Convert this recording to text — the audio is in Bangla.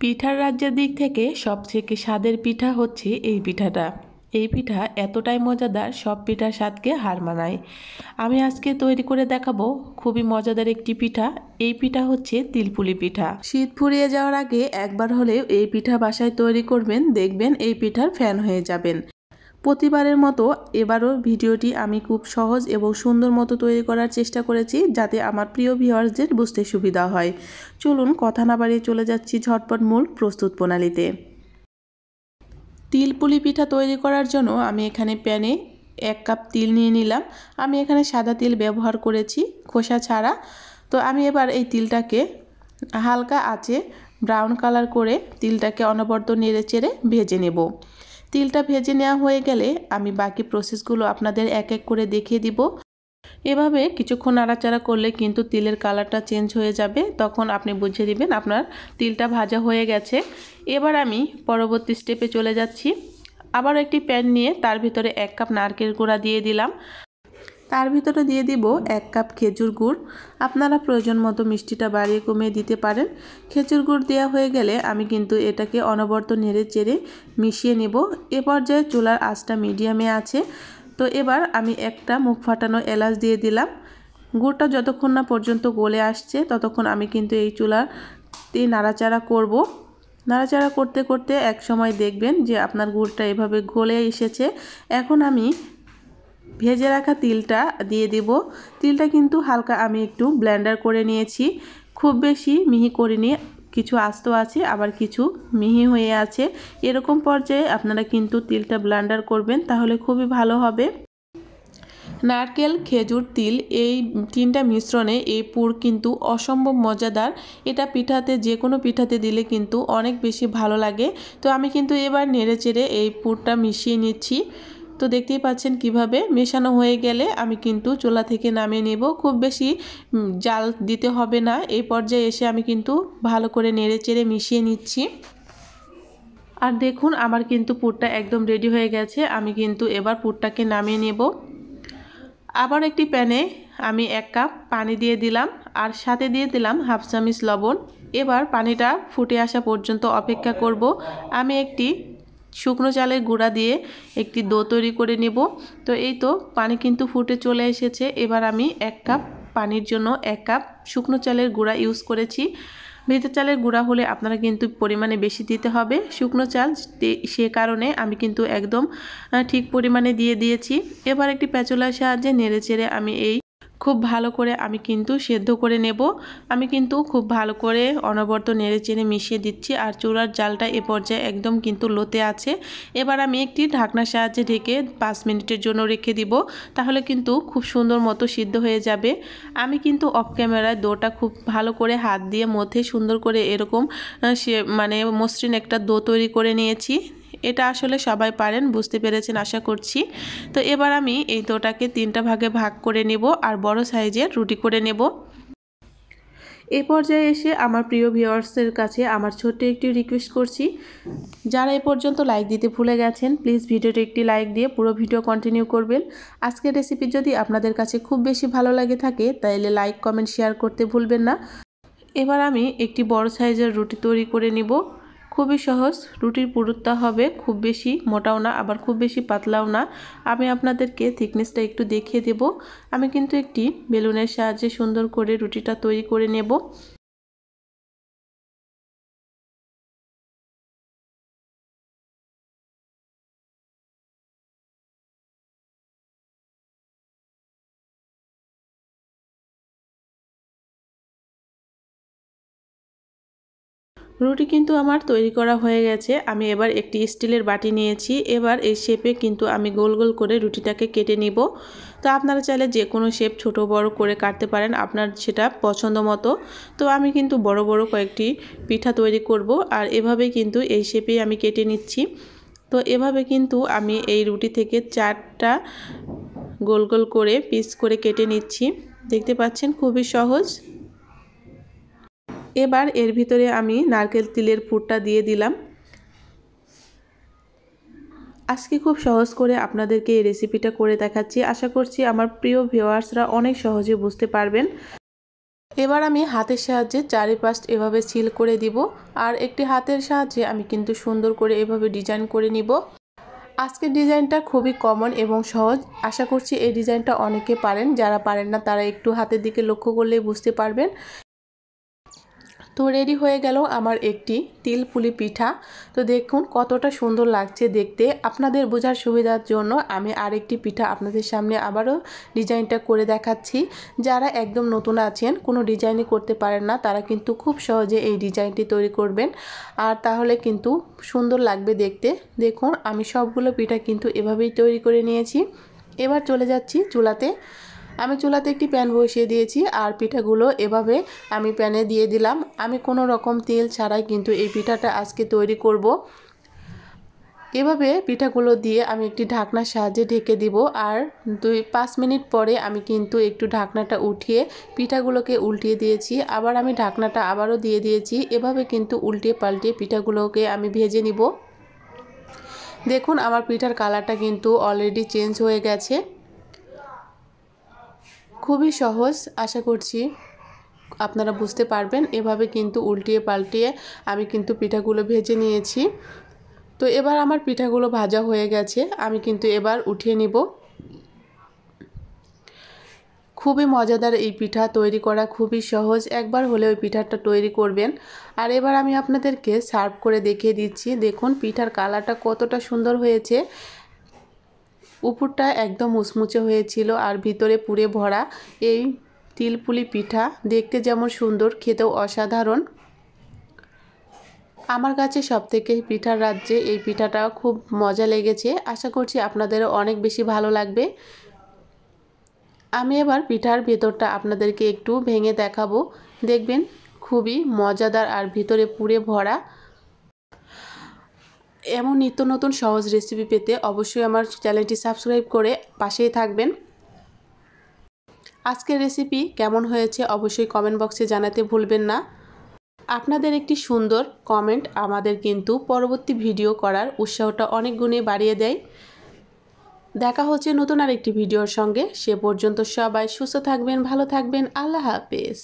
পিঠার রাজ্যের দিক থেকে সবথেকে স্বাদের পিঠা হচ্ছে এই পিঠাটা। এই পিঠা এতটাই মজাদার, সব পিঠার স্বাদকে হার মানায়। আমি আজকে তৈরি করে দেখাবো খুবই মজাদার একটি পিঠা। এই পিঠা হচ্ছে তিলপুলি পিঠা। শীত ফুরিয়ে যাওয়ার আগে একবার হলেও এই পিঠা বাসায় তৈরি করবেন, দেখবেন এই পিঠার ফ্যান হয়ে যাবেন। প্রতিবারের মতো এবারও ভিডিওটি আমি খুব সহজ এবং সুন্দর মতো তৈরি করার চেষ্টা করেছি, যাতে আমার প্রিয় ভিউয়ার্সদের বুঝতে সুবিধা হয়। চলুন কথা না বাড়িয়ে চলে যাচ্ছি ঝটপট মূল প্রস্তুত প্রণালীতে। তিলপুলি পিঠা তৈরি করার জন্য আমি এখানে প্যানে 1 কাপ তিল নিয়ে নিলাম। আমি এখানে সাদা তিল ব্যবহার করেছি, খোসা ছাড়া। তো আমি এবার এই তিলটাকে হালকা আঁচে ব্রাউন কালার করে তিলটাকে অনবরত নেড়ে চেড়ে ভেজে নেব। তিলটা ভেজে নেওয়া হয়ে গেলে আমি বাকি প্রসেসগুলো আপনাদের এক এক করে দেখিয়ে দিব। এভাবে কিছুক্ষণ নাড়াচাড়া করলে কিন্তু তিলের কালারটা চেঞ্জ হয়ে যাবে, তখন আপনি বুঝে দিবেন আপনার তিলটা ভাজা হয়ে গেছে। এবার আমি পরবর্তী স্টেপে চলে যাচ্ছি। আবার একটি প্যান নিয়ে তার ভিতরে 1 কাপ নারকেল গুঁড়া দিয়ে দিলাম। তার ভিতরে দিয়ে দিব 1 কাপ খেজুর গুড়। আপনারা প্রয়োজন মতো মিষ্টিটা বাড়িয়ে কমিয়ে দিতে পারেন। খেজুর গুড় দেওয়া হয়ে গেলে আমি কিন্তু এটাকে অনবরত নেড়ে চেড়ে মিশিয়ে নেব। এ পর্যায়ে চুলার আঁচটা মিডিয়ামে আছে। তো এবার আমি একটা মুখ ফাটানো এলাচ দিয়ে দিলাম। গুড়টা যতক্ষণ না পর্যন্ত গলে আসছে ততক্ষণ আমি কিন্তু এই চুলাতে নাড়াচাড়া করব। নাড়াচাড়া করতে করতে এক সময় দেখবেন যে আপনার গুড়টা এভাবে গলে এসেছে। এখন আমি ভেজে রাখা তিলটা দিয়ে দিব। তিলটা কিন্তু হালকা আমি একটু ব্লেন্ডার করে নিয়েছি, খুব বেশি মিহি করিনি। কিছু আস্ত আছে, আবার কিছু মিহি হয়ে আছে। এরকম পর্যায়ে আপনারা কিন্তু তিলটা ব্লেন্ডার করবেন, তাহলে খুবই ভালো হবে। নারকেল, খেজুর, তিল এই তিনটা মিশ্রণে এই পুর কিন্তু অসম্ভব মজাদার। এটা পিঠাতে, যে কোনো পিঠাতে দিলে কিন্তু অনেক বেশি ভালো লাগে। তো আমি কিন্তু এবার নেড়ে চেড়ে এই পুরটা মিশিয়ে নিচ্ছি। তো দেখতেই পাচ্ছেন কিভাবে মেশানো হয়ে গেলে আমি কিন্তু চুলা থেকে নামিয়ে নেব। খুব বেশি জাল দিতে হবে না। এই পর্যায়ে এসে আমি কিন্তু ভালো করে নেড়ে চেড়ে মিশিয়ে নিচ্ছি। আর দেখুন আমার কিন্তু পুরটা একদম রেডি হয়ে গেছে। আমি কিন্তু এবার পুরটাকে নামিয়ে নেব। আবার একটি প্যানে আমি 1 কাপ পানি দিয়ে দিলাম, আর সাথে দিয়ে দিলাম হাফ চামচ লবণ। এবার পানিটা ফুটে আসা পর্যন্ত অপেক্ষা করব। আমি একটি শুকনো চালের গুঁড়া দিয়ে একটি ডো তৈরি করে নেব। তো এই তো পানি কিন্তু ফুটে চলে এসেছে। এবার আমি 1 কাপ পানির জন্য 1 কাপ শুকনো চালের গুঁড়া ইউজ করেছি। ভেজা চালের গুঁড়া হলে আপনারা কিন্তু পরিমাণে বেশি দিতে হবে। শুকনো চাল, সে কারণে আমি কিন্তু একদম ঠিক পরিমাণে দিয়ে দিয়েছি। এবার একটি প্যাচুলার সাহায্যে নেড়ে চেড়ে আমি খুব ভালো করে আমি কিন্তু সেদ্ধ করে নেব। আমি কিন্তু খুব ভালো করে অনবরত নেড়ে চেড়ে মিশিয়ে দিচ্ছি। আর চুলার জালটা এ পর্যায়ে একদম কিন্তু লোতে আছে। এবার আমি একটি ঢাকনার সাহায্যে ঢেকে 5 মিনিটের জন্য রেখে দিব, তাহলে কিন্তু খুব সুন্দর মতো সিদ্ধ হয়ে যাবে। আমি কিন্তু অফ ক্যামেরায় ডোটা খুব ভালো করে হাত দিয়ে মধ্যে সুন্দর করে এরকম মসৃণ একটা ডো তৈরি করে নিয়েছি। এটা আসলে সবাই পারেন, বুঝতে পেরেছেন আশা করছি। তো এবার আমি এই ডোটাকে 3টা ভাগে ভাগ করে নেব আর বড় সাইজের রুটি করে নেব। এই পর্যায়ে এসে আমার প্রিয় ভিউয়ার্সদের কাছে আমার ছোট্ট একটি রিকোয়েস্ট করছি, যারা এ পর্যন্ত লাইক দিতে ভুলে গেছেন প্লিজ ভিডিওটি একটি লাইক দিয়ে পুরো ভিডিও কন্টিনিউ করবেন। আজকের রেসিপি যদি আপনাদের কাছে খুব বেশি ভালো লাগে থাকে তাহলে লাইক, কমেন্ট, শেয়ার করতে ভুলবেন না। এবার আমি একটি বড় সাইজের রুটি তৈরি করে নিব। খুবই সহজ। রুটির পুরুত্বটা হবে খুব বেশি মোটাও না, আবার খুব বেশি পাতলাও না। আমি আপনাদেরকে থিকনেসটা একটু দেখিয়ে দেব। আমি কিন্তু একটি বেলুনের সাহায্যে সুন্দর করে রুটিটা তৈরি করে নেব। রুটি কিন্তু আমার তৈরি করা হয়ে গেছে। আমি এবার একটি স্টিলের বাটি নিয়েছি। এবার এই শেপে কিন্তু আমি গোল গোল করে রুটিটাকে কেটে নিব। তো আপনারা চাইলে যে কোনো শেপ ছোট বড় করে কাটতে পারেন, আপনার সেটা পছন্দ মতো। তো আমি কিন্তু বড় বড় কয়েকটি পিঠা তৈরি করব, আর এভাবেই কিন্তু এই শেপেই আমি কেটে নিচ্ছি। তো এভাবে কিন্তু আমি এই রুটি থেকে 4টা গোল গোল করে পিস করে কেটে নিচ্ছি। দেখতে পাচ্ছেন খুবই সহজ। এবার এর ভিতরে আমি নারকেল তিলের পুরটা দিয়ে দিলাম। আজকে খুব সহজ করে আপনাদেরকে এই রেসিপিটা করে দেখাচ্ছি। আশা করছি আমার প্রিয় ভিউয়ার্সরা অনেক সহজে বুঝতে পারবেন। এবার আমি হাতের সাহায্যে চারিপাশ এভাবে সিল করে দিব। আর একটি হাতের সাহায্যে আমি কিন্তু সুন্দর করে এভাবে ডিজাইন করে নিব। আজকের ডিজাইনটা খুবই কমন এবং সহজ। আশা করছি এই ডিজাইনটা অনেকে পারেন, যারা পারেন না তারা একটু হাতের দিকে লক্ষ্য করলেই বুঝতে পারবেন। তো রেডি হয়ে গেল আমার একটি তিল পুলি পিঠা। তো দেখুন কতটা সুন্দর লাগছে দেখতে। আপনাদের বোঝার সুবিধার জন্য আমি আরেকটি পিঠা আপনাদের সামনে আবারও ডিজাইনটা করে দেখাচ্ছি। যারা একদম নতুন আছেন, কোনো ডিজাইনই করতে পারেন না, তারা কিন্তু খুব সহজে এই ডিজাইনটি তৈরি করবেন, আর তাহলে কিন্তু সুন্দর লাগবে দেখতে। দেখুন আমি সবগুলো পিঠা কিন্তু এভাবেই তৈরি করে নিয়েছি। এবার চলে যাচ্ছি চুলাতে। আমি চুলাতে একটি প্যান বসিয়ে দিয়েছি আর পিঠাগুলো এভাবে আমি প্যানে দিয়ে দিলাম। আমি কোনো রকম তেল ছাড়াই কিন্তু এই পিঠাটা আজকে তৈরি করব। এভাবে পিঠাগুলো দিয়ে আমি একটি ঢাকনার সাহায্যে ঢেকে দিব। আর 2-5 মিনিট পরে আমি কিন্তু একটু ঢাকনাটা উঠিয়ে পিঠাগুলোকে উল্টিয়ে দিয়েছি। আবার আমি ঢাকনাটা আবারও দিয়ে দিয়েছি। এভাবে কিন্তু উল্টিয়ে পাল্টিয়ে পিঠাগুলোকে আমি ভেজে নিব। দেখুন আমার পিঠার কালারটা কিন্তু অলরেডি চেঞ্জ হয়ে গেছে। খুবই সহজ, আশা করছি আপনারা বুঝতে পারবেন। এভাবে কিন্তু উল্টিয়ে পাল্টিয়ে আমি কিন্তু পিঠাগুলো ভেজে নিয়েছি। তো এবার আমার পিঠাগুলো ভাজা হয়ে গেছে, আমি কিন্তু এবার উঠিয়ে নিব। খুবই মজাদার এই পিঠা, তৈরি করা খুবই সহজ, একবার হলে ওই পিঠাটা তৈরি করবেন। আর এবার আমি আপনাদেরকে সার্ভ করে দেখিয়ে দিচ্ছি। দেখুন পিঠার কালারটা কতটা সুন্দর হয়েছে। উপরটা একদম মুচমুচে হয়েছিল আর ভিতরে পুরে ভরা এই তিলপুলি পিঠা। দেখতে যেমন সুন্দর, খেতেও অসাধারণ। আমার কাছে সবথেকে পিঠার রাজ্যে এই পিঠাটা খুব মজা লেগেছে। আশা করছি আপনাদেরও অনেক বেশি ভালো লাগবে। আমি এবার পিঠার ভেতরটা আপনাদেরকে একটু ভেঙে দেখাবো। দেখবেন খুবই মজাদার আর ভিতরে পুরে ভরা। এমন নিত্য নতুন সহজ রেসিপি পেতে অবশ্যই আমার চ্যানেলটি সাবস্ক্রাইব করে পাশেই থাকবেন। আজকের রেসিপি কেমন হয়েছে অবশ্যই কমেন্ট বক্সে জানাতে ভুলবেন না। আপনাদের একটি সুন্দর কমেন্ট আমাদের কিন্তু পরবর্তী ভিডিও করার উৎসাহটা অনেক গুণে বাড়িয়ে দেয়। দেখা হচ্ছে নতুন আরেকটি ভিডিওর সঙ্গে। সে পর্যন্ত সবাই সুস্থ থাকবেন, ভালো থাকবেন। আল্লাহ হাফেজ।